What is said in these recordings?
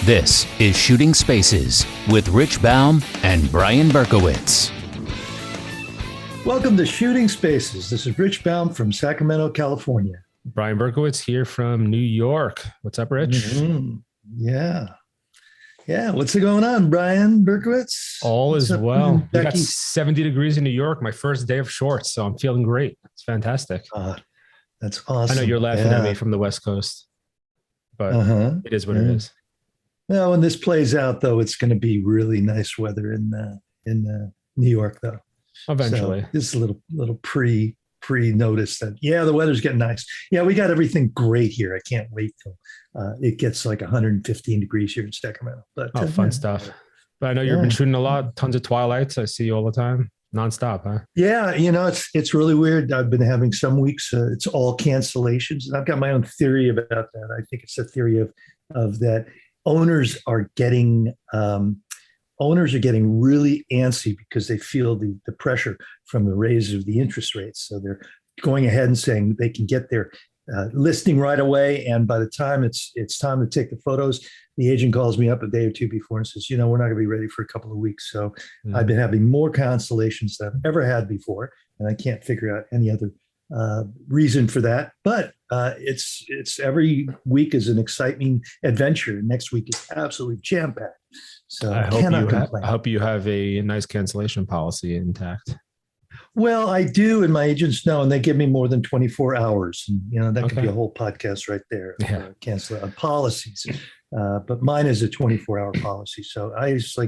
This is Shooting Spaces with Rich Baum and Brian Berkowitz. Welcome to Shooting Spaces. This is Rich Baum from Sacramento, California. Brian Berkowitz here from New York. What's up, Rich? Mm-hmm. Yeah. What's going on, Brian Berkowitz? All What's is up, well. We got Becky? 70 degrees in New York, my first day of shorts, so I'm feeling great. It's fantastic. That's awesome. I know you're laughing at me from the West Coast, but it is what it is. Well, when this plays out, though, it's going to be really nice weather in New York, though. Eventually. So this is a little pre-notice that, the weather's getting nice. Yeah, we got everything great here. I can't wait till it gets like 115 degrees here in Sacramento. But fun stuff. But I know you've been shooting a lot, tons of twilights. I see you all the time, nonstop, huh? Yeah, it's really weird. I've been having some weeks, it's all cancellations. And I've got my own theory about that. I think it's a theory of that owners are getting really antsy because they feel the pressure from the raise of the interest rates. So they're going ahead and saying they can get their listing right away. And by the time it's time to take the photos, the agent calls me up a day or two before and says, we're not going to be ready for a couple of weeks. So I've been having more cancellations than I've ever had before. And I can't figure out any other reason for that. But it's every week is an exciting adventure. Next week is absolutely jam-packed. So I hope you have a nice cancellation policy intact. Well, I do, and my agents know, and they give me more than 24 hours. And, that could be a whole podcast right there. Cancel policies. But mine is a 24-hour policy. So I just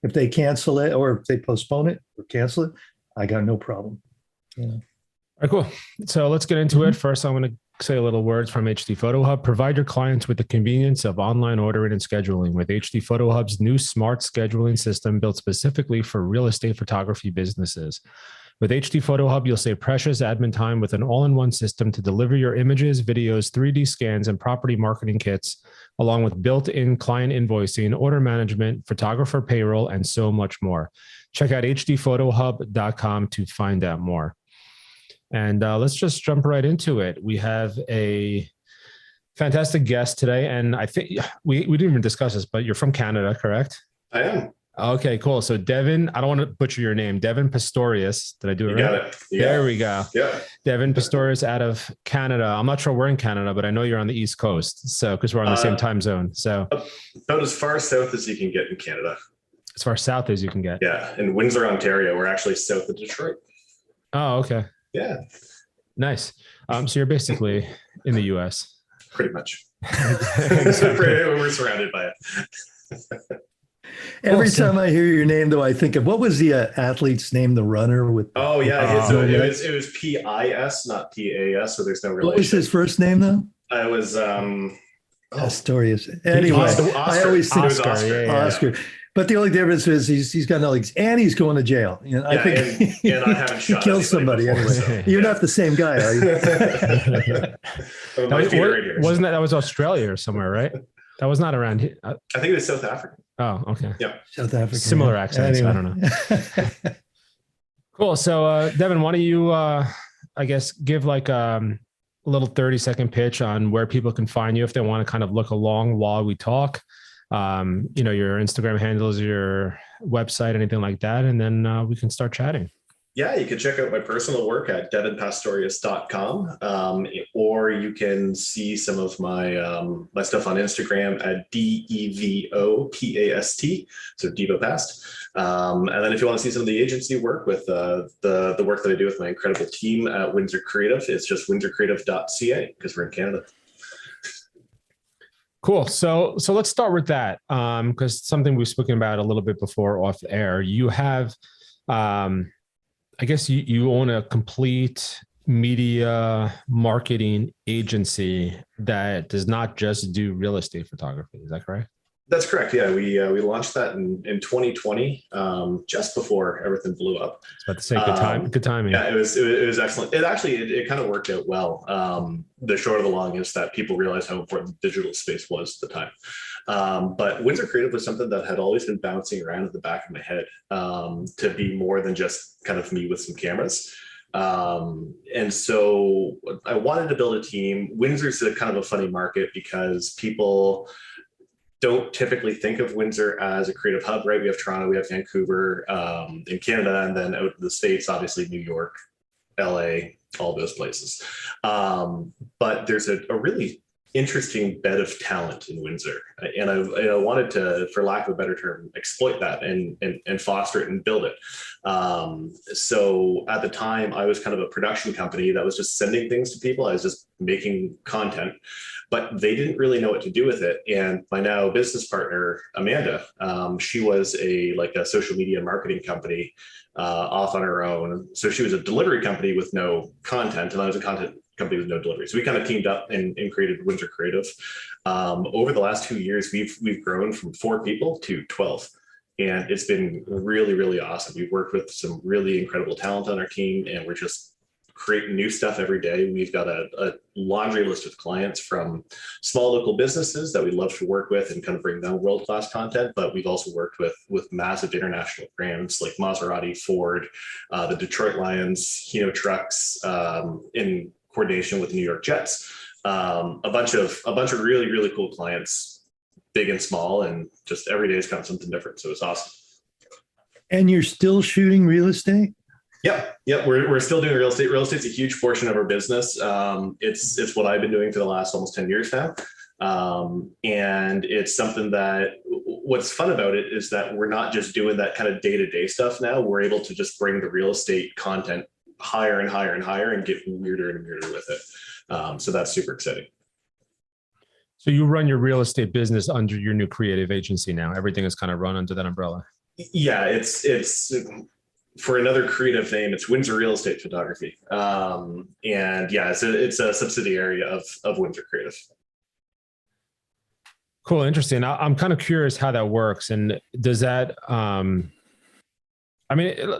if they cancel it or if they postpone it or cancel it, I got no problem. All right, cool. So let's get into it. First, I'm going to say a little words from HD Photo Hub. Provide your clients with the convenience of online ordering and scheduling with HD Photo Hub's new smart scheduling system built specifically for real estate photography businesses. With HD Photo Hub, you'll save precious admin time with an all-in-one system to deliver your images, videos, 3D scans, and property marketing kits, along with built-in client invoicing, order management, photographer payroll, and so much more. Check out hdphotohub.com to find out more. And let's just jump right into it. We have a fantastic guest today. And I think we didn't even discuss this, but you're from Canada, correct? I am. Okay, cool. So Devon, I don't want to butcher your name. Devon Pastorius. Did I do it right? You got it. Yeah. There we go. Yeah. Devon Pastorius out of Canada. I'm not sure we're in Canada, but I know you're on the East Coast. So, because we're on the same time zone. So about as far south as you can get in Canada. As far south as you can get. Yeah. In Windsor, Ontario. We're actually south of Detroit. Oh, okay. Yeah. Nice. So you're basically in the US. Pretty much. We're surrounded by it. Every time I hear your name, though, I think of what was the athlete's name, the runner with. Oh yeah, it was PIS, not PAS. So there's no relation. What was his first name though? It was Pastorius. Anyway, I always think Oscar. But the only difference is he's got no legs and he's going to jail. I think and I haven't shot he killed somebody before, anyway. So, You're not the same guy, are you? Wasn't that was Australia or somewhere, right? That was not around here. I think it was South Africa. Oh, okay. Yeah. South Africa. Similar accents. Anyway. I don't know. Cool. So, Devon, why don't you, I guess, give like a little 30-second pitch on where people can find you if they want to kind of look along while we talk. Your Instagram handles, your website, anything like that. And then we can start chatting. Yeah, you can check out my personal work at devonpastorius.com, or you can see some of my my stuff on Instagram at DEVOPAST, so DevoPast. And then if you want to see some of the agency work with the work that I do with my incredible team at Windsor Creative, it's just windsorcreative.ca because we're in Canada. Cool. So let's start with that because something we've spoken about a little bit before off air. You have I guess you own a complete media marketing agency that does not just do real estate photography. Is that correct? That's correct. Yeah, we launched that in 2020, just before everything blew up. It's about to say good timing. Yeah, it was excellent. It kind of worked out well. The short of the long is that people realized how important digital space was at the time. But Windsor Creative was something that had always been bouncing around at the back of my head to be more than just kind of me with some cameras. And so I wanted to build a team. Windsor's a kind of a funny market because people don't typically think of Windsor as a creative hub, right? We have Toronto, we have Vancouver in Canada, and then out in the States, obviously New York, LA, all those places. But there's a really interesting bed of talent in Windsor. And I wanted to, for lack of a better term, exploit that and foster it and build it. So at the time, I was kind of a production company that was just sending things to people. I was just making content, but they didn't really know what to do with it. And my now business partner, Amanda, she was a social media marketing company off on her own. So she was a delivery company with no content, and I was a content company with no delivery. So we kind of teamed up and created Windsor Creative. Over the last 2 years, we've grown from 4 people to 12. And it's been really, really awesome. We've worked with some really incredible talent on our team, and we're just creating new stuff every day. We've got a laundry list of clients from small local businesses that we love to work with and kind of bring them world-class content. But we've also worked with massive international brands like Maserati, Ford, the Detroit Lions, Hino Trucks, in coordination with New York Jets, a bunch of really, really cool clients, big and small, and just every day is kind of something different. So it's awesome. And you're still shooting real estate? Yep. We're still doing real estate. Real estate's a huge portion of our business. It's what I've been doing for the last almost 10 years now. And it's something that what's fun about it is that we're not just doing that kind of day-to-day stuff now. We're able to just bring the real estate content higher and higher and higher and get weirder and weirder with it. So that's super exciting. So you run your real estate business under your new creative agency now. Everything is kind of run under that umbrella. Yeah, it's for another creative name, it's Windsor Real Estate Photography. And yeah, it's a subsidiary of Windsor Creative. Cool. Interesting. I'm kind of curious how that works. And does that,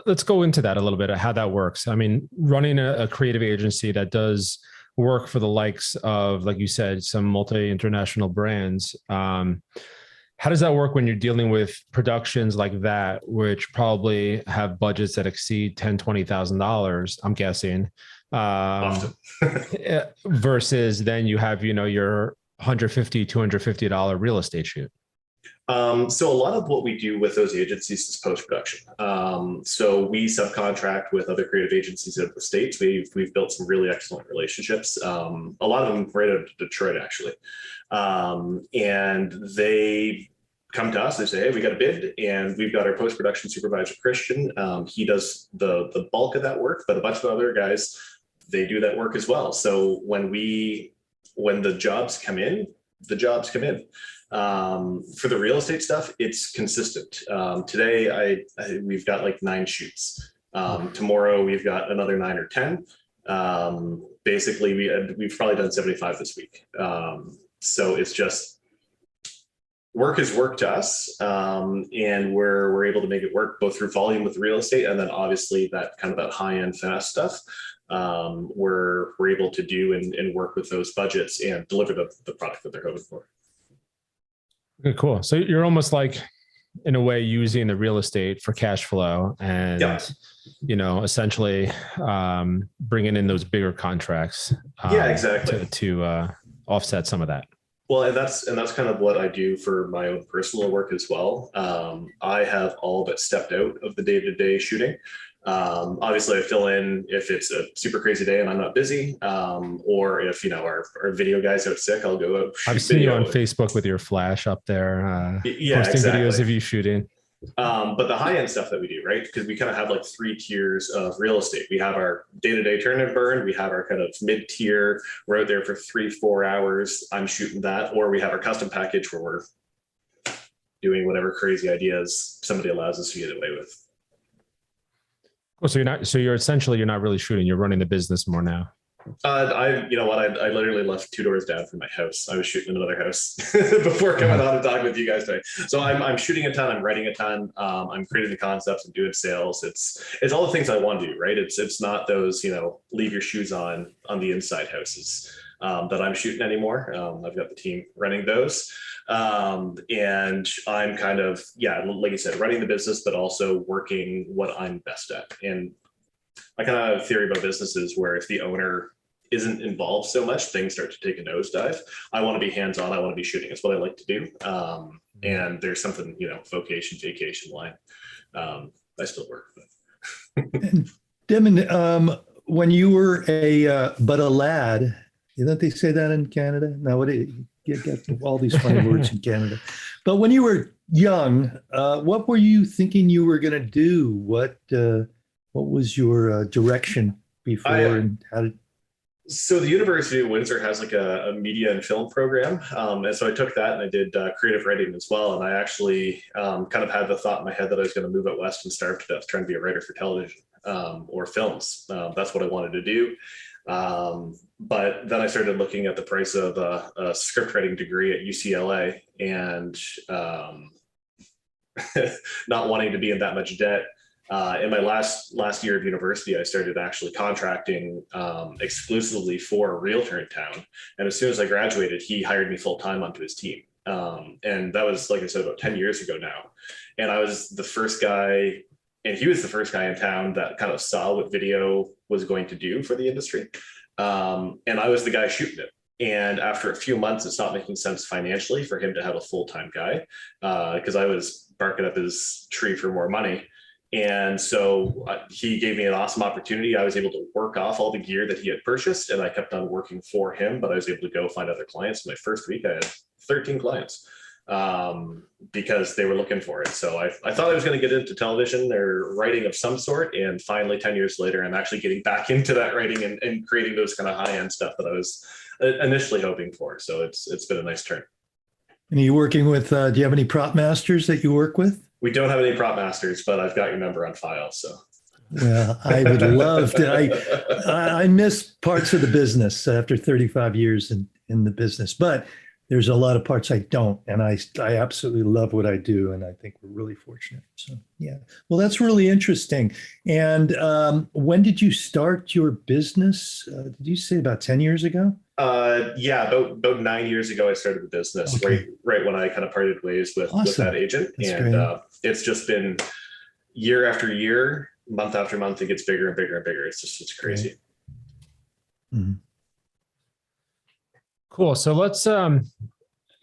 let's go into that a little bit, how that works. I mean, running a creative agency that does work for the likes of, like you said, some multi-international brands. How does that work when you're dealing with productions like that, which probably have budgets that exceed $10,000, $20,000, I'm guessing, versus then you have, your $150, $250 real estate shoot? So a lot of what we do with those agencies is post-production. So we subcontract with other creative agencies out of the States. We've built some really excellent relationships. A lot of them right out of Detroit, actually. And they come to us, they say, hey, we got a bid, and we've got our post-production supervisor, Christian. He does the bulk of that work, but a bunch of other guys, they do that work as well. So when the jobs come in, the jobs come in. For the real estate stuff, it's consistent. Today, we've got like 9 shoots. Tomorrow, we've got another 9 or 10. Basically, we've probably done 75 this week. So it's just work is work to us, and we're able to make it work both through volume with real estate, and then obviously that kind of that high-end finesse stuff. We're able to do and work with those budgets and deliver the product that they're hoping for. Okay, cool. So you're almost like, in a way, using the real estate for cash flow and, essentially bringing in those bigger contracts. Exactly. To offset some of that. Well, and that's kind of what I do for my own personal work as well. I have all but stepped out of the day-to-day shooting. Obviously I fill in if it's a super crazy day and I'm not busy, or if, our video guy's out sick, I'll go out. I've seen you on Facebook with your flash up there, posting videos of you shooting. But the high-end stuff that we do, right? Because we kind of have like 3 tiers of real estate. We have our day-to-day turn and burn. We have our kind of mid-tier. We're out there for 3-4 hours. I'm shooting that. Or we have our custom package where we're doing whatever crazy ideas somebody allows us to get away with. Well, so you're essentially not really shooting. You're running the business more now. I literally left 2 doors down from my house. I was shooting in another house before coming on and talking with you guys today. So I'm shooting a ton. I'm writing a ton. I'm creating the concepts. I'm doing sales. It's all the things I want to do, right? It's not those, leave your shoes on the inside houses that I'm shooting anymore. I've got the team running those. And I'm kind of, like you said, running the business, but also working what I'm best at. And I kind of have a theory about businesses where if the owner isn't involved so much, things start to take a nosedive. I want to be hands-on. I want to be shooting. It's what I like to do. And there's something, vocation, vacation line. I still work. And Devon, when you were a lad, don't they say that in Canada? No, what you get all these funny words in Canada. But when you were young, what were you thinking you were going to do? What was your direction before, and how did? So the University of Windsor has like a media and film program. And so I took that and I did creative writing as well. And I actually kind of had the thought in my head that I was going to move out west and starve to death trying to be a writer for television or films. That's what I wanted to do. But then I started looking at the price of a script writing degree at UCLA and not wanting to be in that much debt. In my last year of university, I started actually contracting exclusively for a realtor in town. And as soon as I graduated, he hired me full time onto his team. And that was, like I said, about 10 years ago now. And I was the first guy, and he was the first guy in town that kind of saw what video was going to do for the industry. And I was the guy shooting it. And after a few months, it's not making sense financially for him to have a full-time guy because I was barking up his tree for more money. And so he gave me an awesome opportunity. I was able to work off all the gear that he had purchased, and I kept on working for him, but I was able to go find other clients. My first week, I had 13 clients because they were looking for it. So I thought I was going to get into television or writing of some sort. And finally, 10 years later, I'm actually getting back into that writing and creating those kind of high-end stuff that I was initially hoping for. So it's been a nice turn. And are you working with, do you have any prop masters that you work with? We don't have any prop masters, but I've got your number on file. So, well, I would love to. I miss parts of the business after 35 years in the business, but there's a lot of parts I don't, and I absolutely love what I do, and I think we're really fortunate. So, yeah. Well, that's really interesting. And when did you start your business? Did you say about 10 years ago? Yeah, about 9 years ago, I started the business. Okay. right when I kind of parted ways with that agent. That's and it's just been year after year, month after month, it gets bigger and bigger and bigger. It's crazy. Mm-hmm. Cool. So let's, and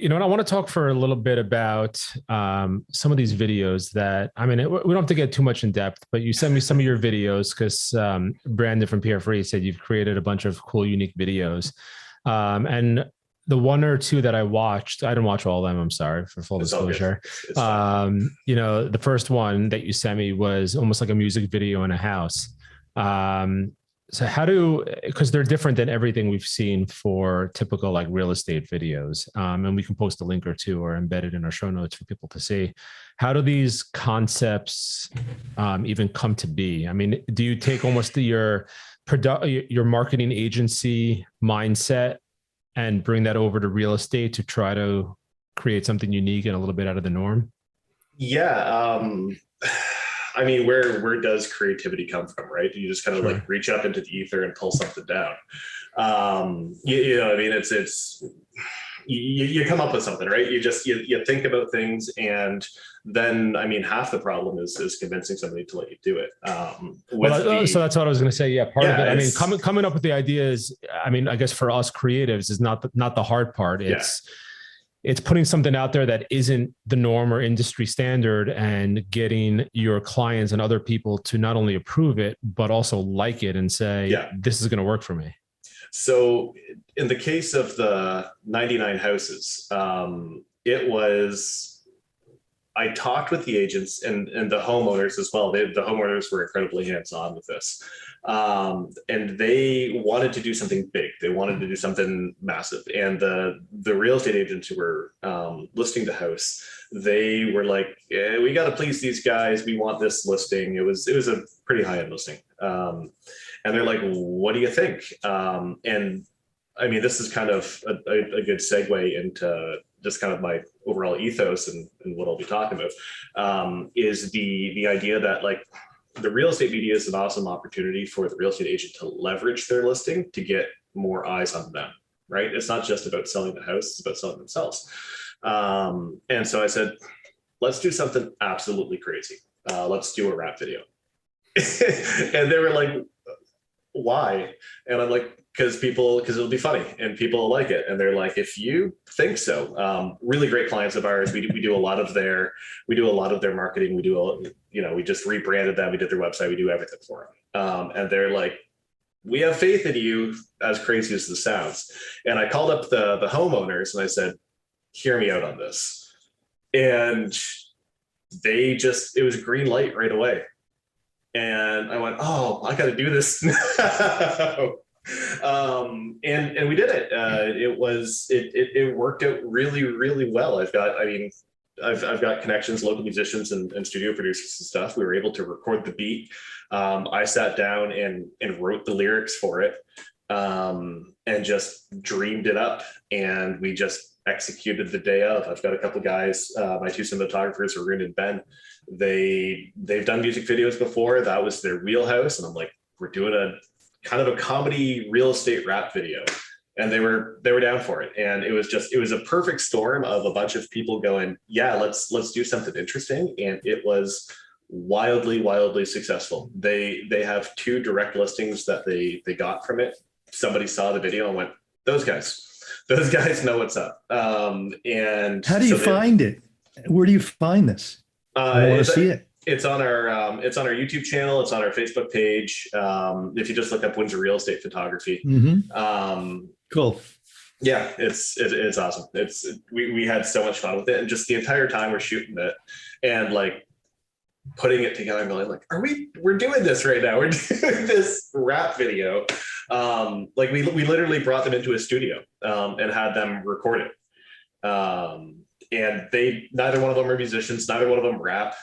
I want to talk for a little bit about some of these videos that, we don't have to get too much in depth, but you sent me some of your videos because Brandon from PMRE said you've created a bunch of cool, unique videos. And the one or two that I watched, I didn't watch all of them. I'm sorry, for full disclosure. The first one that you sent me was almost like a music video in a house. So because they're different than everything we've seen for typical like real estate videos. And we can post a link or two or embed it in our show notes for people to see. How do these concepts even come to be? Do you take almost your marketing agency mindset and bring that over to real estate to try to create something unique and a little bit out of the norm? Yeah. Where does creativity come from, right? You just kind of like reach up into the ether and pull something down. It's you come up with something, right? You think about things, and then half the problem is convincing somebody to let you do it. So that's what I was going to say. Yeah, part of it. Coming up with the ideas. I guess for us creatives is not the hard part. It's putting something out there that isn't the norm or industry standard and getting your clients and other people to not only approve it, but also like it and say, this is going to work for me. So in the case of the 99 houses, I talked with the agents and the homeowners as well. The homeowners were incredibly hands-on with this. And they wanted to do something big. They wanted to do something massive. And the real estate agents who were listing the house, they were like, we got to please these guys. We want this listing. It was a pretty high-end listing. And they're like, what do you think? This is kind of a good segue into just kind of my overall ethos and what I'll be talking about, is the idea that like the real estate media is an awesome opportunity for the real estate agent to leverage their listing to get more eyes on them, right? It's not just about selling the house, it's about selling themselves. And so I said, let's do something absolutely crazy. Let's do a rap video. And they were like, why? And I'm like, because it'll be funny and people will like it. And they're like, if you think so. Really great clients of ours. We do a lot of their marketing. We just rebranded them. We did their website. We do everything for them. And they're like, we have faith in you, as crazy as this sounds. And I called up the homeowners and I said, hear me out on this. And it was a green light right away. And I went, oh, I got to do this now. And we did it. It worked out really, really well. I've got connections, local musicians and studio producers and stuff. We were able to record the beat. I sat down and wrote the lyrics for it, and just dreamed it up. And we just executed the day of. I've got a couple guys, my two cinematographers, Arun and Ben. They've done music videos before. That was their wheelhouse. And I'm like, we're doing a kind of a comedy real estate rap video. And they were down for it. And it was a perfect storm of a bunch of people going, yeah, let's do something interesting. And it was wildly, wildly successful. They have 2 direct listings that they got from it. Somebody saw the video and went, those guys know what's up. And how do you find it? Where do you find this? I want to see it. It's on our YouTube channel. It's on our Facebook page. If you just look up Windsor Real Estate Photography. Cool. Yeah, it's awesome. We had so much fun with it, and just the entire time we're shooting it and like putting it together and going like, we're doing this right now. We're doing this rap video. Like we literally brought them into a studio and had them record it. And neither one of them are musicians, neither one of them rap.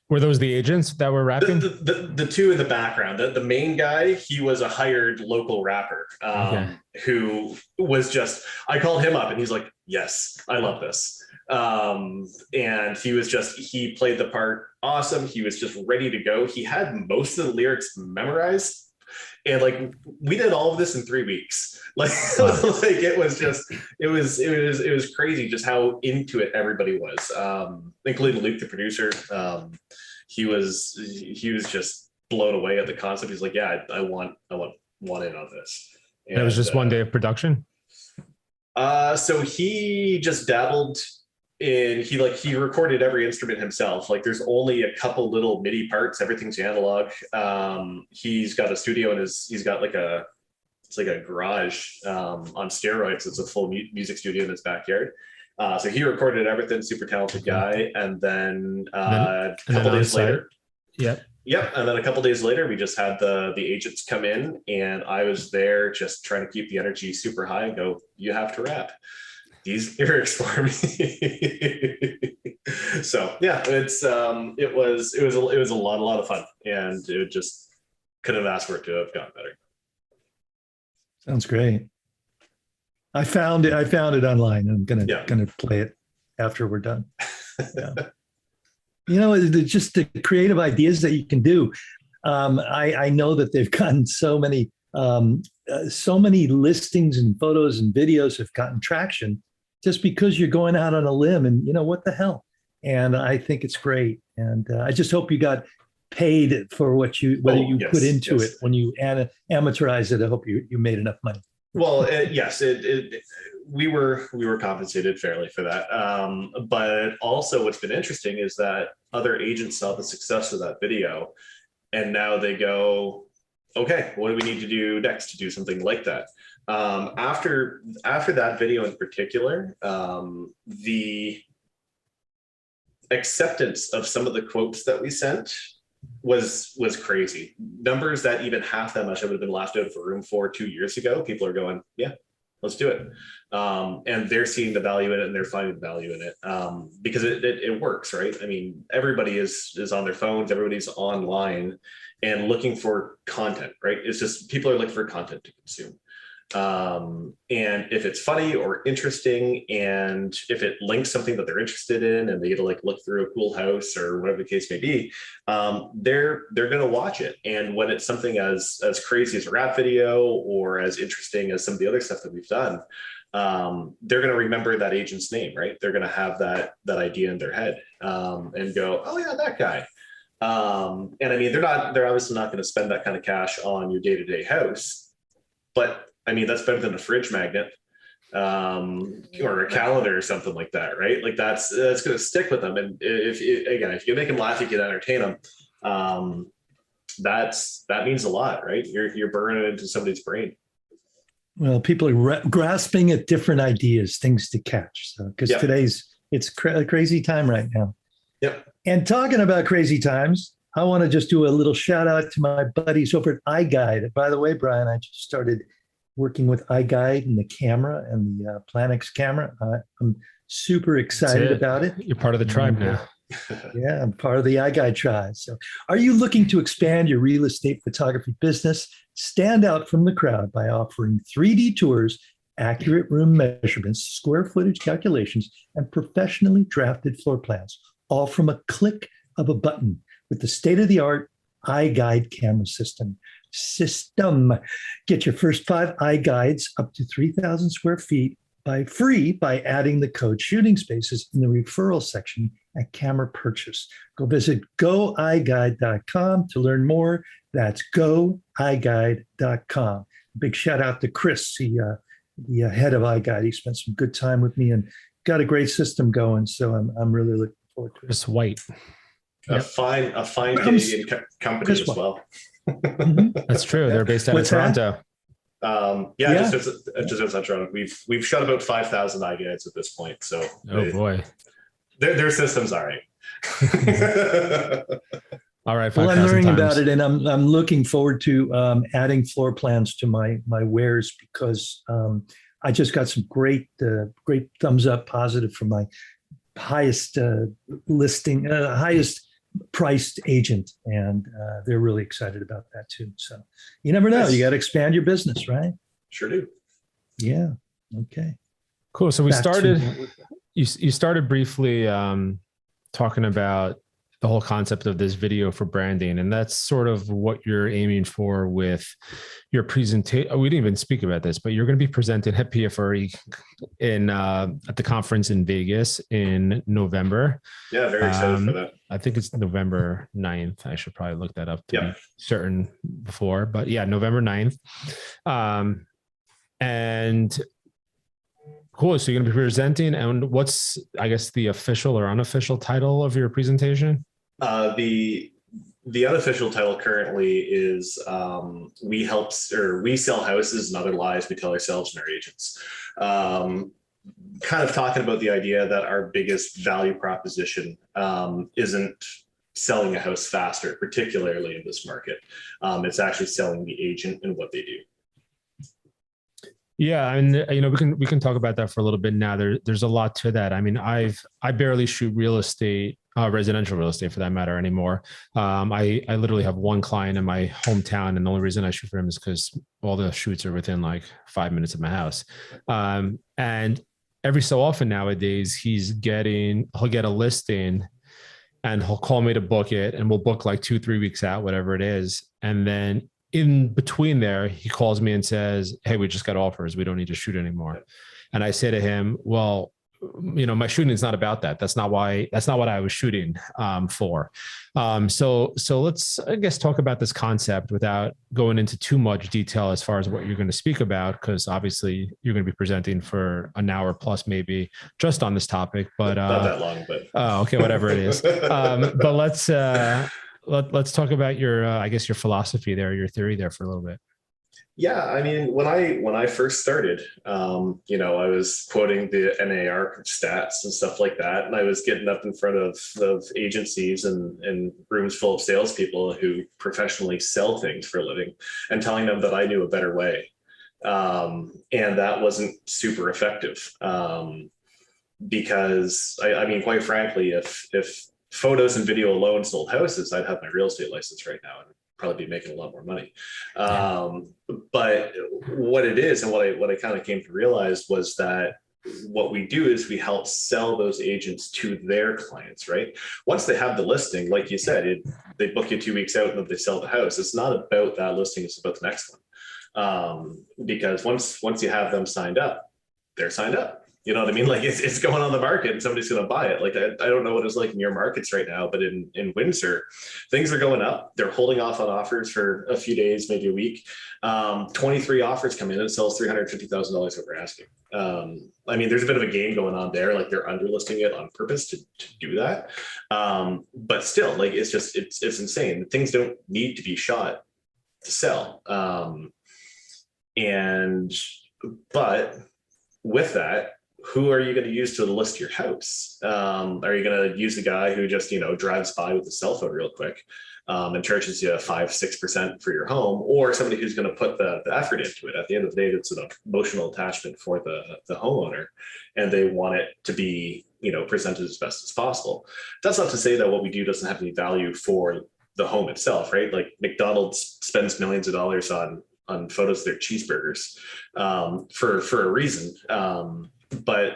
Were those the agents that were rapping? The 2 in the background. The main guy, he was a hired local rapper who was I called him up and he's like, yes, I love this. And he played the part awesome. He was just ready to go. He had most of the lyrics memorized. And like, we did all of this in 3 weeks. Like, like it was crazy just how into it everybody was, including Luke, the producer. He was just blown away at the concept. He's like, yeah, I want in on this. And it was just one day of production. So he just dabbled in, he recorded every instrument himself. Like there's only a couple little MIDI parts, everything's analog. He's got a studio he's got it's like a garage on steroids. It's a full music studio in his backyard. So he recorded everything, super talented guy. And then a couple days later. Yep. And then a couple days later, we just had the agents come in and I was there just trying to keep the energy super high and go, you have to rap these lyrics for me. So yeah, it was a lot of fun, and it just couldn't have asked for it to have gotten better. Sounds great. I found it online. I'm gonna play it after we're done. Yeah. Just the creative ideas that you can do. I know that they've gotten so many listings and photos and videos have gotten traction just because you're going out on a limb and what the hell. And I think it's great. And I just hope you got paid for what you put into it when you amateurize it. I hope you made enough money. Well, yes, we were compensated fairly for that. But also what's been interesting is that other agents saw the success of that video and now they go, okay, what do we need to do next to do something like that? After that video in particular, the acceptance of some of the quotes that we sent was crazy. Numbers that even half that much I would have been laughed out of a room for 2 years ago. People are going, yeah, let's do it. And they're seeing the value in it and they're finding the value in it, because it works, right? I mean, everybody is on their phones, everybody's online and looking for content, right? It's just people are looking for content to consume. And if it's funny or interesting, and if it links something that they're interested in and they get to like look through a cool house or whatever the case may be, they're going to watch it. And when it's something as crazy as a rap video or as interesting as some of the other stuff that we've done, they're going to remember that agent's name, right? They're going to have that idea in their head, and go, oh yeah, that guy. And I mean, they're obviously not going to spend that kind of cash on your day-to-day house. But I mean, that's better than a fridge magnet or a calendar or something like that, right? Like that's going to stick with them. And if you make them laugh, you can entertain them. That means a lot, right? You're burning it into somebody's brain. Well, people are grasping at different ideas, things to catch. So, because it's a crazy time right now. Yep. And talking about crazy times, I want to just do a little shout out to my buddies over at iGuide. By the way, Brian, I just started working with iGuide and the camera and the Planix camera. I'm super excited about it. You're part of the tribe now. Yeah, I'm part of the iGuide tribe. So, are you looking to expand your real estate photography business? Stand out from the crowd by offering 3D tours, accurate room measurements, square footage calculations, and professionally drafted floor plans, all from a click of a button with the state-of-the-art iGuide camera system. Get your first 5 iGuides up to 3,000 square feet by adding the code shooting spaces in the referral section at camera purchase. Go visit goiguide.com to learn more. That's goiguide.com. Big shout out to Chris, the head of iGuide. He spent some good time with me and got a great system going. So I'm really looking forward to it. Chris White. A fine Canadian company Chris as well. That's true. They're based out of Toronto. Just outside Toronto. We've shot about 5,000 iGuides at this point. So boy, their system's all right. All right. Well, I'm learning about it, and I'm looking forward to adding floor plans to my wares because I just got some great thumbs up positive from my highest highest priced agent, and they're really excited about that too. So you never know. You got to expand your business, right? Sure do. Yeah. Okay. Cool. So you started briefly talking about the whole concept of this video for branding, and that's sort of what you're aiming for with your presentation. We didn't even speak about this, but you're going to be presenting at PFRE at the conference in Vegas in November. Yeah, very excited for that. I think it's November 9th. I should probably look that up to be certain before, but yeah, November 9th. And cool. So you're going to be presenting, and what's, I guess, the official or unofficial title of your presentation? The unofficial title currently is we sell houses and other lies we tell ourselves and our agents. Kind of talking about the idea that our biggest value proposition isn't selling a house faster, particularly in this market. It's actually selling the agent and what they do. Yeah, and we can talk about that for a little bit now. There's a lot to that. I mean, I barely shoot real estate, residential real estate for that matter anymore. I literally have one client in my hometown, and the only reason I shoot for him is because all the shoots are within like 5 minutes of my house. And every so often nowadays, he'll get a listing, and he'll call me to book it, and we'll book like 2-3 weeks out, whatever it is, and then in between there, he calls me and says, "Hey, we just got offers. We don't need to shoot anymore." And I say to him, "Well, my shooting is not about that. That's not what I was shooting for." So let's, I guess, talk about this concept without going into too much detail as far as what you're going to speak about, because obviously you're going to be presenting for an hour plus, maybe just on this topic. But not that long, but okay, whatever it is. But let's talk about your, I guess, your philosophy there, your theory there for a little bit. Yeah, I mean, when I first started, I was quoting the NAR stats and stuff like that, and I was getting up in front of agencies and rooms full of salespeople who professionally sell things for a living, and telling them that I knew a better way, and that wasn't super effective, because I mean, quite frankly, if photos and video alone sold houses, I'd have my real estate license right now and probably be making a lot more money. But what it is, and what I kind of came to realize, was that what we do is we help sell those agents to their clients, right? Once they have the listing, like you said, they book you 2 weeks out and then they sell the house. It's not about that listing, it's about the next one. Because once you have them signed up, they're signed up. You know what I mean? Like it's going on the market and somebody's going to buy it. Like I don't know what it's like in your markets right now, but in Windsor, things are going up. They're holding off on offers for a few days, maybe a week. 23 offers come in and it sells $350,000 over asking. I mean, there's a bit of a game going on there. Like they're underlisting it on purpose to do that. But still, like it's insane. Things don't need to be shot to sell. But with that, who are you going to use to list your house? Are you going to use the guy who just, drives by with a cell phone real quick and charges you 5-6% for your home, or somebody who's going to put the effort into it? At the end of the day, it's an emotional attachment for the homeowner, and they want it to be, presented as best as possible. That's not to say that what we do doesn't have any value for the home itself, right? Like McDonald's spends millions of dollars on photos of their cheeseburgers for a reason. But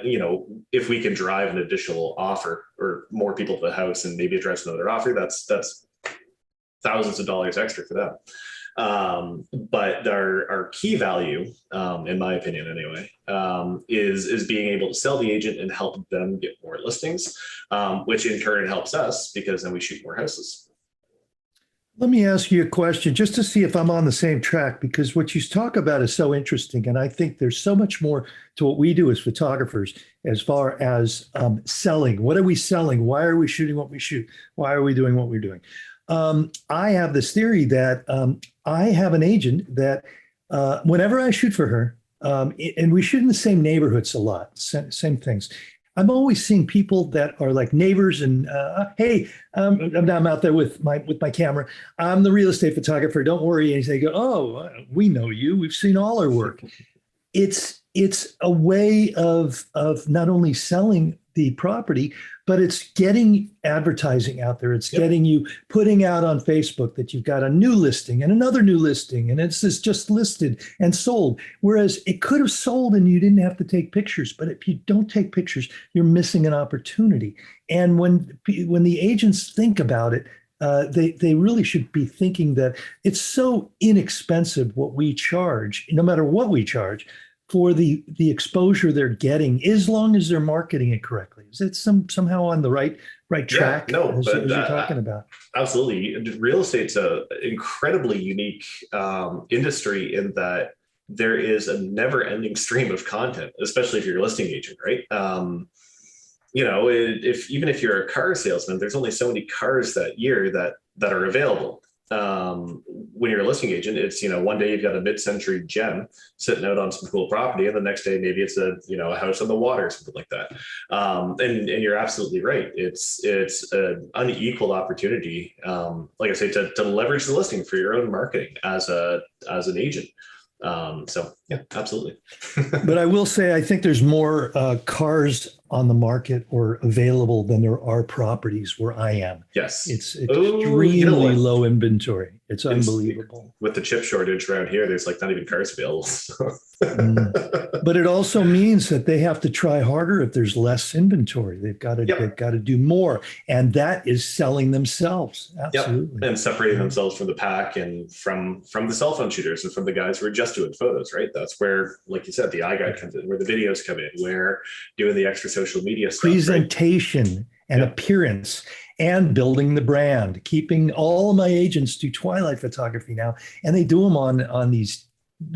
if we can drive an additional offer or more people to the house and maybe address another offer, that's thousands of dollars extra for them. But our key value, in my opinion anyway, is being able to sell the agent and help them get more listings, which in turn helps us because then we shoot more houses. Let me ask you a question just to see if I'm on the same track, because what you talk about is so interesting. And I think there's so much more to what we do as photographers as far as selling. What are we selling? Why are we shooting what we shoot? Why are we doing what we're doing? I have this theory that I have an agent that whenever I shoot for her, and we shoot in the same neighborhoods a lot, same things. I'm always seeing people that are like neighbors and, hey, I'm out there with my camera. I'm the real estate photographer. Don't worry. And they go, oh, we know you. We've seen all our work. It's a way of not only selling the property, but it's getting advertising out there. It's getting you putting out on Facebook that you've got a new listing and another new listing, and it's just listed and sold. Whereas it could have sold and you didn't have to take pictures. But if you don't take pictures, you're missing an opportunity. And when the agents think about it, they really should be thinking that it's so inexpensive what we charge, no matter what we charge, for the exposure they're getting, as long as they're marketing it correctly. Is it somehow on the right track? Yeah, no, as you're talking about? Absolutely. Real estate's an incredibly unique industry in that there is a never-ending stream of content, especially if you're a listing agent, right? Even if you're a car salesman, there's only so many cars that year that are available. When you're a listing agent, it's, one day you've got a mid-century gem sitting out on some cool property, and the next day maybe it's a house on the water or something like that. And you're absolutely right. It's an unequaled opportunity, like I say, to leverage the listing for your own marketing as an agent. So yeah, absolutely. But I will say, I think there's more cars on the market or available than there are properties where I am. Yes. It's extremely low inventory. It's unbelievable. With the chip shortage around here, there's like not even cars available. So. But it also means that they have to try harder if there's less inventory. They've got to do more. And that is selling themselves. Absolutely. Yep. And separating themselves from the pack and from the cell phone shooters and from the guys who are just doing photos, right? That's where, like you said, the eye guide comes in, where the videos come in, where doing the extra social media stuff, presentation, right? And appearance, and building the brand. Keeping all my agents do twilight photography now, and they do them on these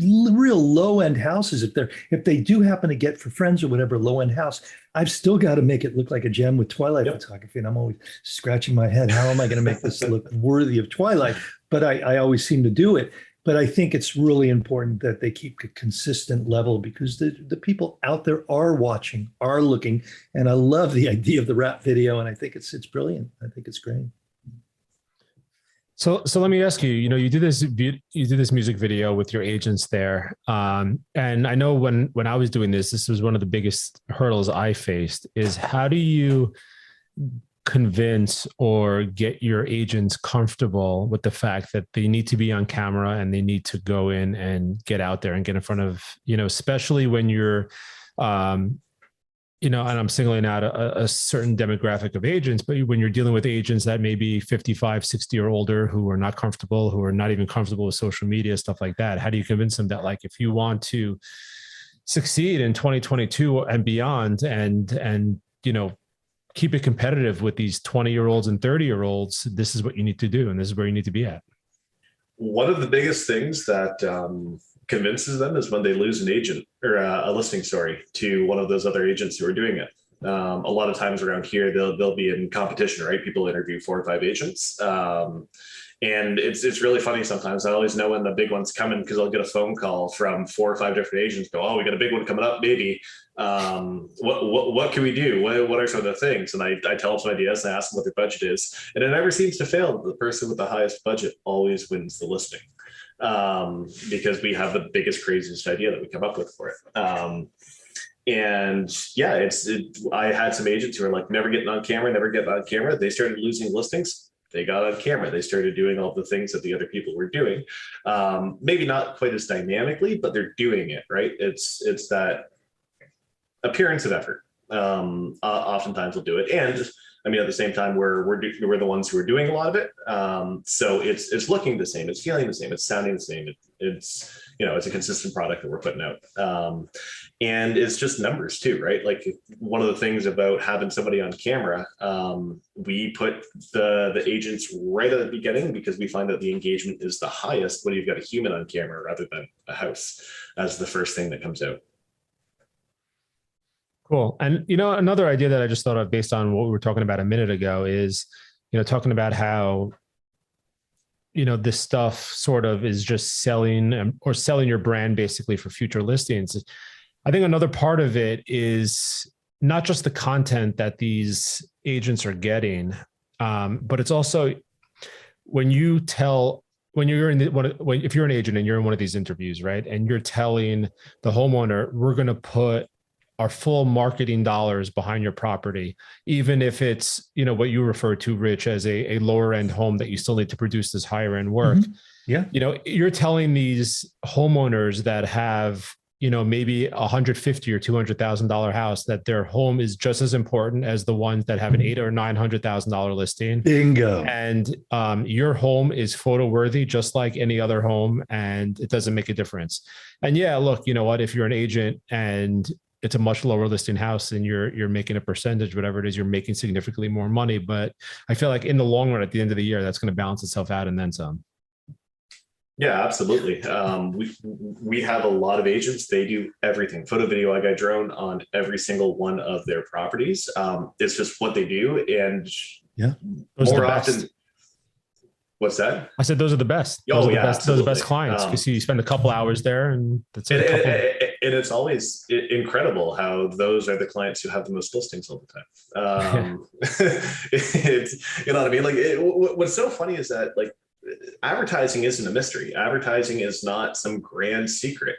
real low-end houses. If they do happen to get, for friends or whatever, low-end house, I've still got to make it look like a gem with twilight photography. And I'm always scratching my head, how am I going to make this look worthy of twilight? But I always seem to do it. But I think it's really important that they keep a consistent level, because the people out there are watching, are looking. And I love the idea of the rap video, and I think it's brilliant. I think it's great. So let me ask you, you do this music video with your agents there. And I know when I was doing this was one of the biggest hurdles I faced, is how do you convince or get your agents comfortable with the fact that they need to be on camera and they need to go in and get out there and get in front of, especially when you're, and I'm singling out a certain demographic of agents, but when you're dealing with agents that may be 55, 60 or older, who are not comfortable, who are not even comfortable with social media, stuff like that, how do you convince them that, like, if you want to succeed in 2022 and beyond, and keep it competitive with these 20-year-olds and 30-year-olds, this is what you need to do, and this is where you need to be at. One of the biggest things that convinces them is when they lose an agent or a listing, to one of those other agents who are doing it. A lot of times around here, they'll be in competition, right? People interview 4 or 5 agents. And it's really funny sometimes. I always know when the big one's coming because I'll get a phone call from 4 or 5 different agents. Go, oh, we got a big one coming up, maybe. What can we do? What are some of the things? And I tell them some ideas and I ask them what their budget is. And it never seems to fail. The person with the highest budget always wins the listing because we have the biggest, craziest idea that we come up with for it. And yeah, I had some agents who were like, never getting on camera. They started losing listings. They got on camera. They started doing all the things that the other people were doing. Maybe not quite as dynamically, but they're doing it, right? It's that appearance of effort. Oftentimes we'll do it. And I mean, at the same time, we're the ones who are doing a lot of it. So it's looking the same, it's feeling the same, it's sounding the same. It's a consistent product that we're putting out. And it's just numbers too, right? Like one of the things about having somebody on camera, we put the agents right at the beginning because we find that the engagement is the highest when you've got a human on camera rather than a house as the first thing that comes out. Cool. And, another idea that I just thought of based on what we were talking about a minute ago is, talking about how, this stuff sort of is just selling your brand basically for future listings. I think another part of it is not just the content that these agents are getting, but it's also if you're an agent and you're in one of these interviews, right? And you're telling the homeowner, we're going to put our full marketing dollars behind your property, even if it's, what you refer to, Rich, as a lower end home that you still need to produce this higher end work. Mm-hmm. Yeah. You're telling these homeowners that have, maybe $150,000 or $200,000 house that their home is just as important as the ones that have an $800,000 or $900,000 listing. Bingo. And your home is photo worthy, just like any other home, and it doesn't make a difference. And yeah, look, you know what? If you're an agent and it's a much lower listing house and you're making a percentage, whatever it is, you're making significantly more money. But I feel like in the long run, at the end of the year, that's going to balance itself out and then some. Yeah, absolutely. We have a lot of agents. They do everything. Photo, video, I got drone on every single one of their properties. It's just what they do. And yeah, more often. What's that? I said, those are the best. Those are the best clients because you spend a couple hours there and that's it. And it's always incredible how those are the clients who have the most listings all the time. It's, you know what I mean? Like what's so funny is that like advertising isn't a mystery. Advertising is not some grand secret.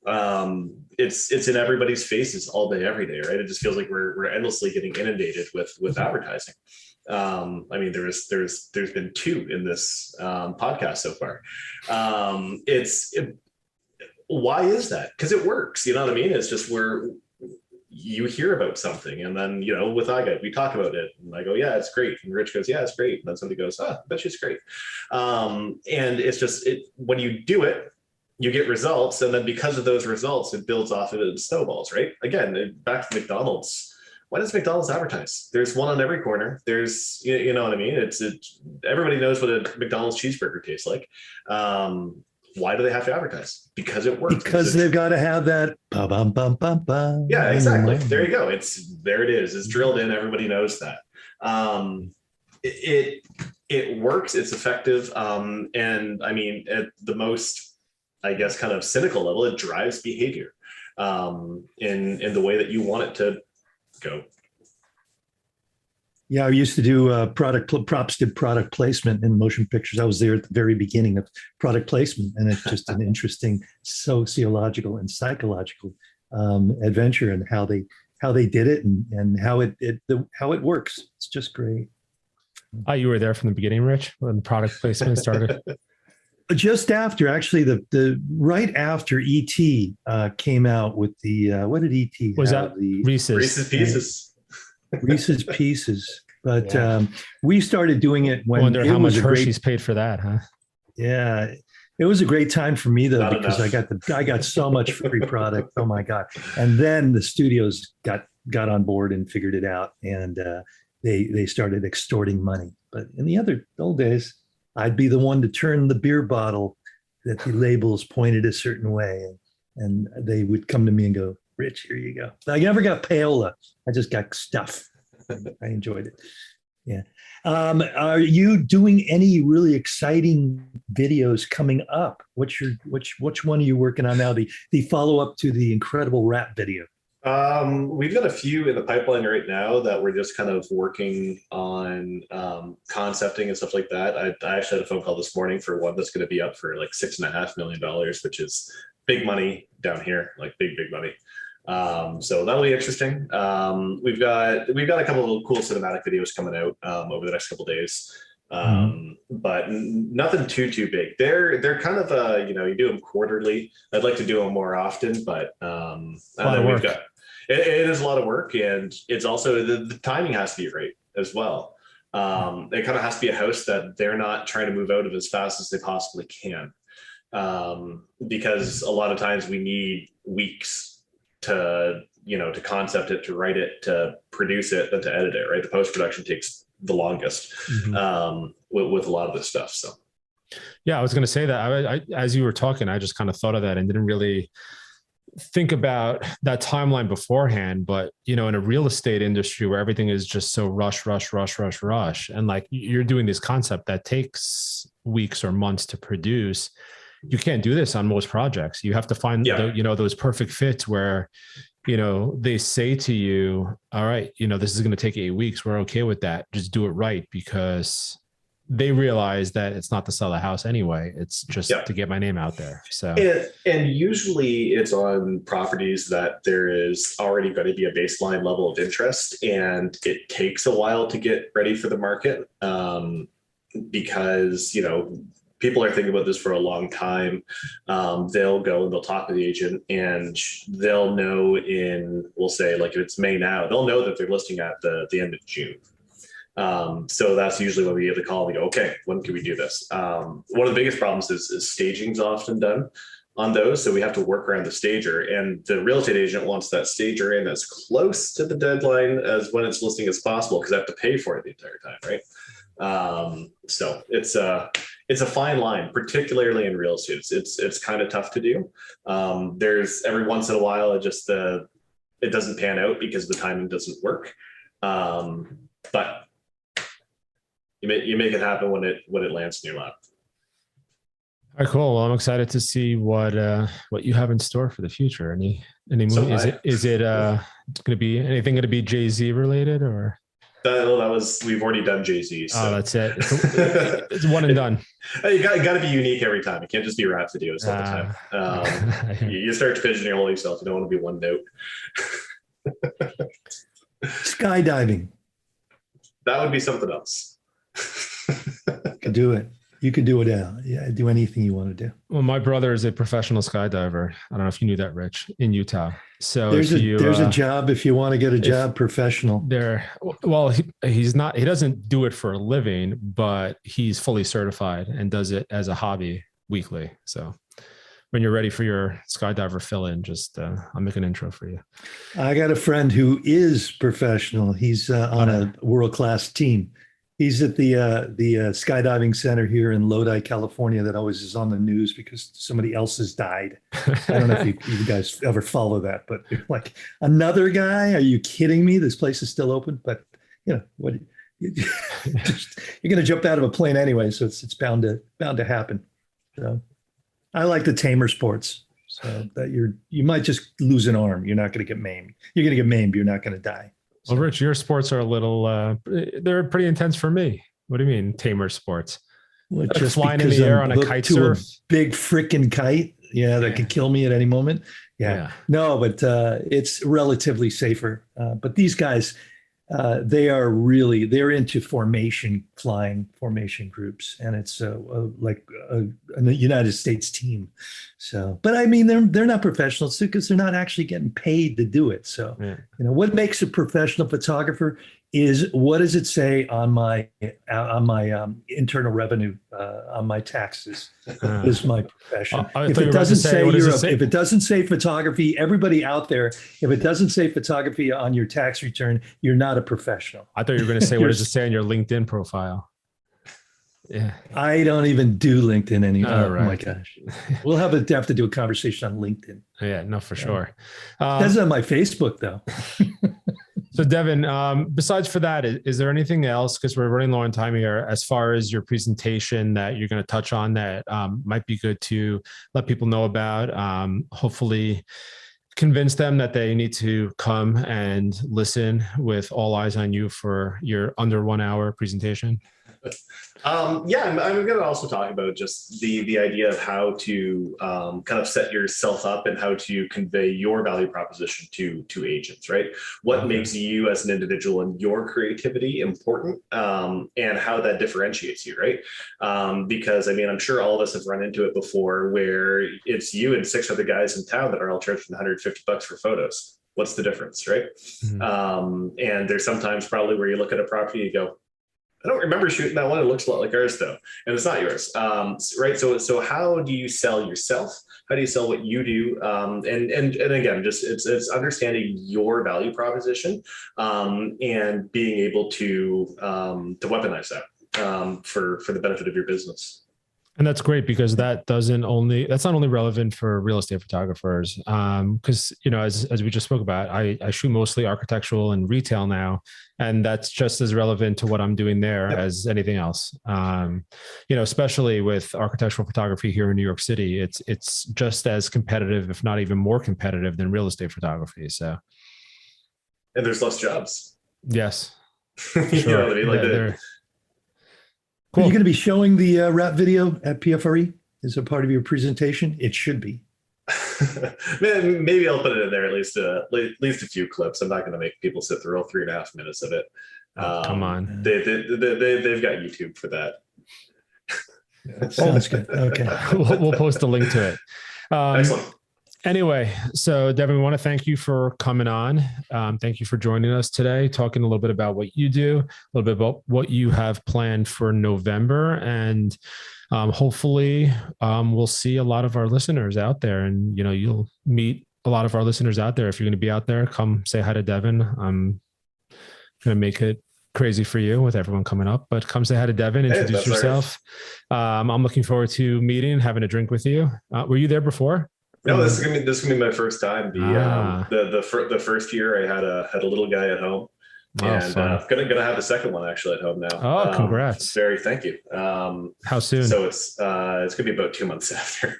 It's in everybody's faces all day, every day, right? It just feels like we're endlessly getting inundated with advertising. I mean, there's been 2 in this podcast so far. Why is that? Because it works. You know what I mean? It's just you hear about something, and then with iGuide we talk about it, and I go, yeah, it's great, and Rich goes, yeah, it's great, and then somebody goes, I bet you it's great. And it's just when you do it, you get results, and then because of those results, it builds off of it and snowballs, right? Again, back to McDonald's. Why does McDonald's advertise? There's one on every corner. There's, you know what I mean? Everybody knows what a McDonald's cheeseburger tastes like. Why do they have to advertise? Because it works. Because they've got to have that. Yeah, exactly. There you go. There it is. It's drilled in. Everybody knows that. It works. It's effective. And I mean, at the most, I guess, kind of cynical level, it drives behavior in the way that you want it to go. Yeah, I used to do props did product placement in motion pictures. I was there at the very beginning of product placement, and it's just an interesting sociological and psychological adventure, and how they did it, and how it works. It's just great. You were there from the beginning, Rich, when product placement started. Just after, actually, the right after ET came out with the what did ET was have? that Reese's Pieces. Reese's Pieces, but we started doing it when I wonder it how was much Hershey's paid for that, huh? Yeah, It was a great time for me though, Not because enough. I got so much free product. Oh my God. And then the studios got on board and figured it out, and they started extorting money. But in the old days, I'd be the one to turn the beer bottle that the labels pointed a certain way, and they would come to me and go, "Rich, here you go." I never got payola. I just got stuff. I enjoyed it. Yeah. Are you doing any really exciting videos coming up? Which one are you working on now? The follow up to the incredible rap video. We've got a few in the pipeline right now that we're just kind of working on concepting and stuff like that. I actually had a phone call this morning for one that's going to be up for like $6.5 million, which is big money down here, like big money. So that'll be interesting. We've got a couple of cool cinematic videos coming out over the next couple of days. But nothing too big. They're kind of you do them quarterly. I'd like to do them more often, but and then we've got it is a lot of work, and it's also the timing has to be right as well. It kind of has to be a house that they're not trying to move out of as fast as they possibly can, because a lot of times we need weeks to concept it, to write it, to produce it, then to edit it, right? The post-production takes the longest with a lot of this stuff. So yeah, I was going to say that I as you were talking, I just kind of thought of that and didn't really think about that timeline beforehand. But in a real estate industry where everything is just so rush, and like you're doing this concept that takes weeks or months to produce, you can't do this on most projects. You have to find those perfect fits where they say to you, all right, this is going to take 8 weeks. We're okay with that. Just do it right, because they realize that it's not to sell a house anyway. It's just to get my name out there. So, and usually it's on properties that there is already going to be a baseline level of interest, and it takes a while to get ready for the market, because, people are thinking about this for a long time. They'll go and they'll talk to the agent, and they'll know we'll say, like, if it's May now, they'll know that they're listing at the end of June. So that's usually when we get the call. We go, okay, when can we do this? One of the biggest problems is staging's often done on those. So we have to work around the stager, and the real estate agent wants that stager in as close to the deadline as when it's listing as possible, because I have to pay for it the entire time, right? So it's a fine line, particularly in real estate. It's kind of tough to do. There's every once in a while, it doesn't pan out because the timing doesn't work. But you make it happen when it lands in your lap. All right, cool. Well, I'm excited to see what you have in store for the future. Any movie? Is it going to be anything going to be Jay-Z related, or? We've already done Jay-Z. So. Oh, that's it. It's one and done. You got to be unique every time. It can't just be rap videos all the time. You start pigeonholing yourself. You don't want to be one note. Skydiving. That would be something else. You could do it. You could do it now. Yeah, do anything you want to do. Well, my brother is a professional skydiver. I don't know if you knew that, Rich, in Utah. So there's a job if you want to get a job professional. Well, he's not. He doesn't do it for a living, but he's fully certified and does it as a hobby weekly. So when you're ready for your skydiver fill-in, just I'll make an intro for you. I got a friend who is professional. He's on a world-class team. He's at the skydiving center here in Lodi, California, that always is on the news because somebody else has died. I don't know if you guys ever follow that, but like, another guy? Are you kidding me? This place is still open, but what? You're going to jump out of a plane anyway, so it's bound to happen. So I like the tamer sports, so that you might just lose an arm. You're not going to get maimed. You're going to get maimed. You're not going to die. Well, Rich, your sports are a little, they're pretty intense for me. What do you mean, tamer sports? Well, like just flying in the air on a kite surf? A big freaking kite. Yeah, that could kill me at any moment. Yeah. No, but it's relatively safer. But these guys, they're into flying formation groups, and it's like a United States team. So, but I mean, they're not professionals too, because they're not actually getting paid to do it. So, what makes a professional photographer is what does it say on my internal revenue on my taxes? Is my profession. If it doesn't say, if it doesn't say photography, everybody out there, if it doesn't say photography on your tax return, you're not a professional. I thought you were going to say, what does it say on your LinkedIn profile? Yeah, I don't even do LinkedIn anymore. Oh, right. Oh my gosh, we'll have to do a conversation on LinkedIn. Yeah, no, for sure. That's on my Facebook though. So Devon, besides for that, is there anything else, because we're running low on time here, as far as your presentation that you're going to touch on that might be good to let people know about, hopefully convince them that they need to come and listen with all eyes on you for your under 1 hour presentation? Yeah, I'm going to also talk about just the idea of how to kind of set yourself up and how to convey your value proposition to agents, right? What makes you as an individual and your creativity important, and how that differentiates you, right? Because I mean, I'm sure all of us have run into it before where it's you and 6 other guys in town that are all charging $150 for photos. What's the difference, right? Mm-hmm. And there's sometimes probably where you look at a property, you go, I don't remember shooting that one. It looks a lot like ours though. And it's not yours. Right. So how do you sell yourself? How do you sell what you do? And again, just it's understanding your value proposition, and being able to weaponize that, for the benefit of your business. And that's great, because that's not only relevant for real estate photographers. Because, as we just spoke about, I shoot mostly architectural and retail now, and that's just as relevant to what I'm doing there as anything else. Especially with architectural photography here in New York City, it's just as competitive, if not even more competitive than real estate photography. So, and there's less jobs. Yes. You know what I mean? Cool. Are you going to be showing the rap video at PFRE as a part of your presentation? It should be. Maybe I'll put it in there, at least a few clips. I'm not going to make people sit through all 3.5 minutes of it. Come on. They've got YouTube for that. That sounds good. Okay. We'll post a link to it. Excellent. Anyway, so Devon, we want to thank you for coming on. Thank you for joining us today, talking a little bit about what you do, a little bit about what you have planned for November, and hopefully we'll see a lot of our listeners out there, and you'll meet a lot of our listeners out there. If you're going to be out there, come say hi to Devon. I'm going to make it crazy for you with everyone coming up, but come say hi to Devon, introduce yourself. Right. I'm looking forward to meeting and having a drink with you. Were you there before? No, this is gonna be my first time. The first year I had a little guy at home, and gonna have the second one actually at home now. Oh, congrats! Thank you. How soon? So it's gonna be about 2 months after.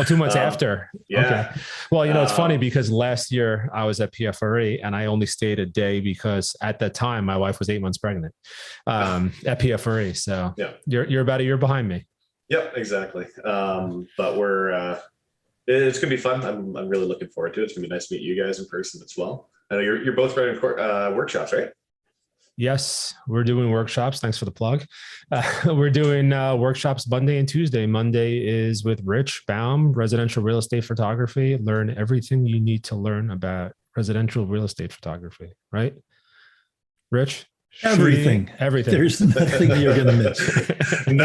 2 months after. Yeah. Okay. Well, it's funny because last year I was at PFRE and I only stayed a day because at that time my wife was 8 months pregnant at PFRE. So you're about a year behind me. Yep, exactly. But it's going to be fun. I'm really looking forward to it. It's going to be nice to meet you guys in person as well. I know you're both running workshops, right? Yes, we're doing workshops. Thanks for the plug. We're doing workshops Monday and Tuesday. Monday is with Rich Baum, residential real estate photography. Learn everything you need to learn about residential real estate photography, right? Rich? Everything. There's nothing you're going to miss. And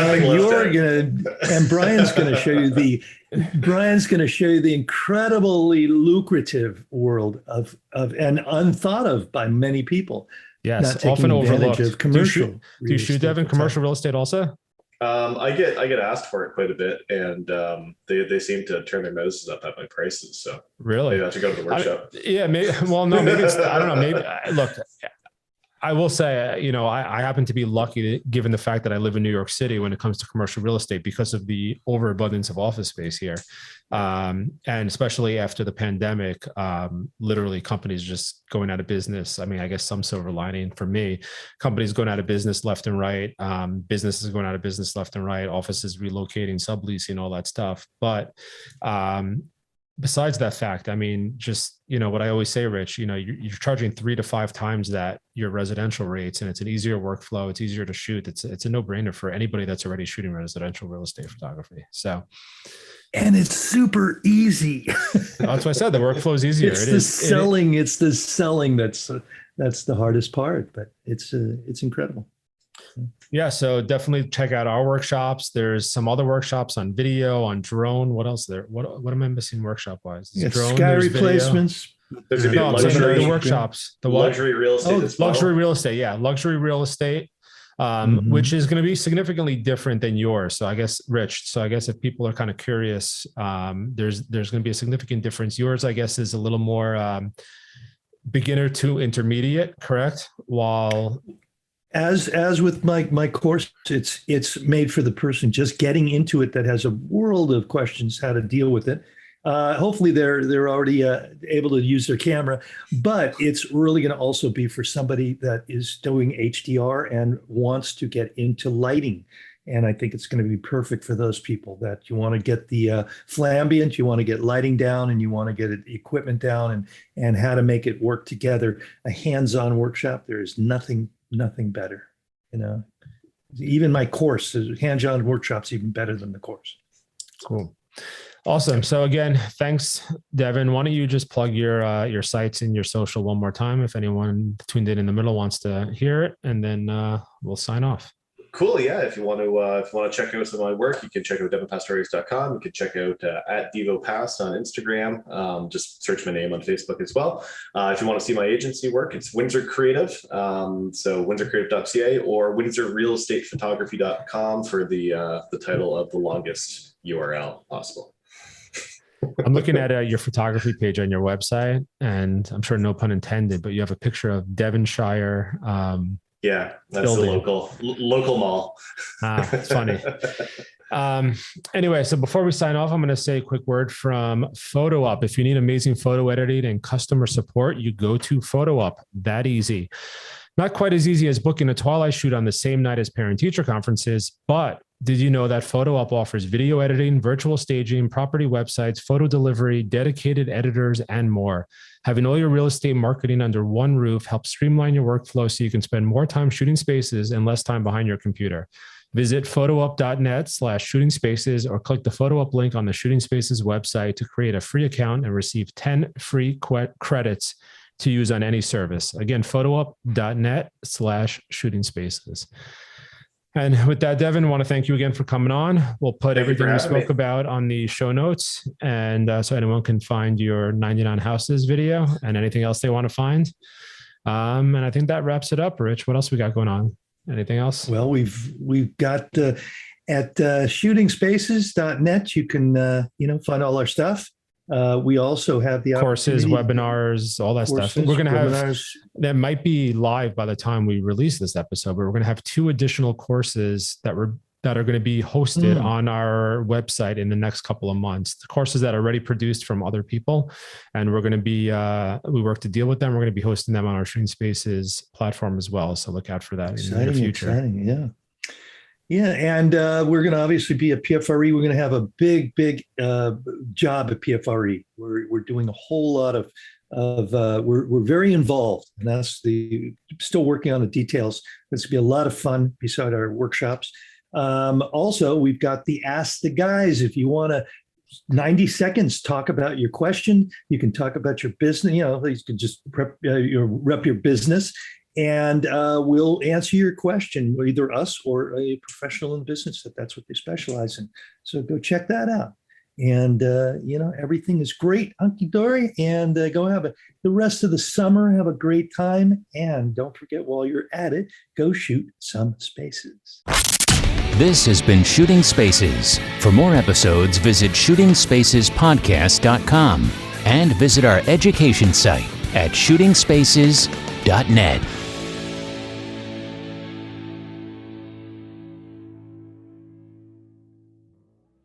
Brian's going to show you the incredibly lucrative world of and unthought of by many people. Yes, often overlooked. Of commercial. Do you shoot Devon commercial real estate also? I get asked for it quite a bit, and they seem to turn their noses up at my prices. So really, maybe I have to go to the workshop. Maybe. Well, no, maybe it's, I don't know. Maybe look. I will say, I happen to be lucky given the fact that I live in New York City when it comes to commercial real estate because of the overabundance of office space here. And especially after the pandemic, literally companies just going out of business. I mean, I guess some silver lining for me, companies going out of business left and right, businesses going out of business left and right, offices relocating, subleasing, all that stuff. But besides that fact, I mean, just, what I always say, Rich, you're charging 3 to 5 times that your residential rates, and it's an easier workflow. It's easier to shoot. It's a no brainer for anybody that's already shooting residential real estate photography. So, and it's super easy. That's why I said the workflow is easier. It's the selling that's that's the hardest part, but it's incredible. Yeah, so definitely check out our workshops. There's some other workshops on video, on drone. What else there? What am I missing workshop wise? Drone, sky replacements. There's gonna be the workshops. The what? Luxury real estate. Luxury real estate. Yeah, luxury real estate, which is going to be significantly different than yours. So I guess, Rich. So I guess if people are kind of curious, there's going to be a significant difference. Yours, I guess, is a little more beginner to intermediate, correct? While as with my course, it's made for the person just getting into it that has a world of questions how to deal with it. Hopefully they're already able to use their camera, but it's really going to also be for somebody that is doing HDR and wants to get into lighting. And I think it's going to be perfect for those people that you want to get the flambient, you want to get lighting down, and you want to get equipment down and how to make it work together. A hands-on workshop, there is nothing better. Even my course, hands-on workshops, even better than the course. Cool. Awesome. So again, thanks, Devon. Why don't you just plug your sites and your social one more time if anyone tuned in the middle wants to hear it, and then we'll sign off. Cool. Yeah. If you want to check out some of my work, you can check out devonpastorius.com. You can check out at DevoPast on Instagram. Just search my name on Facebook as well. If you want to see my agency work, it's Windsor Creative. So windsorcreative.ca or windsorrealestatephotography.com for the title of the longest URL possible. I'm looking at your photography page on your website, and I'm sure no pun intended, but you have a picture of Devonshire. Yeah, that's building. The local mall. It's funny. Anyway, so before we sign off, I'm going to say a quick word from PhotoUp. If you need amazing photo editing and customer support, you go to PhotoUp. That easy. Not quite as easy as booking a twilight shoot on the same night as parent-teacher conferences, but did you know that PhotoUp offers video editing, virtual staging, property websites, photo delivery, dedicated editors, and more? Having all your real estate marketing under one roof helps streamline your workflow so you can spend more time shooting spaces and less time behind your computer. Visit photoup.net/shooting spaces or click the PhotoUp link on the Shooting Spaces website to create a free account and receive 10 free credits to use on any service. Again, photoup.net/shooting spaces. And with that, Devon, I want to thank you again for coming on. We'll put everything we spoke about on the show notes, and so anyone can find your 99 houses video and anything else they want to find. And I think that wraps it up. Rich, what else we got going on? Anything else? Well, we've got at shootingspaces.net. You can find all our stuff. We also have the courses, webinars, all that stuff. We're going to have, that might be live by the time we release this episode, but we're going to have 2 additional courses that are going to be hosted on our website in the next couple of months. The courses that are already produced from other people, and we're going to be, we work to deal with them. We're going to be hosting them on our Shooting Spaces platform as well. So look out for that in the future. Exciting, yeah. Yeah, and we're going to obviously be at PFRE. We're going to have a big job at PFRE. We're doing a whole lot of we're very involved, and that's still working on the details. It's going to be a lot of fun beside our workshops. Also, we've got the Ask the Guys. If you want to 90 seconds, talk about your question. You can talk about your business. You can just rep your business. And we'll answer your question, either us or a professional in business that's what they specialize in. So go check that out. And, everything is great, hunky-dory, and go have the rest of the summer. Have a great time. And don't forget, while you're at it, go shoot some spaces. This has been Shooting Spaces. For more episodes, visit shootingspacespodcast.com and visit our education site at shootingspaces.net.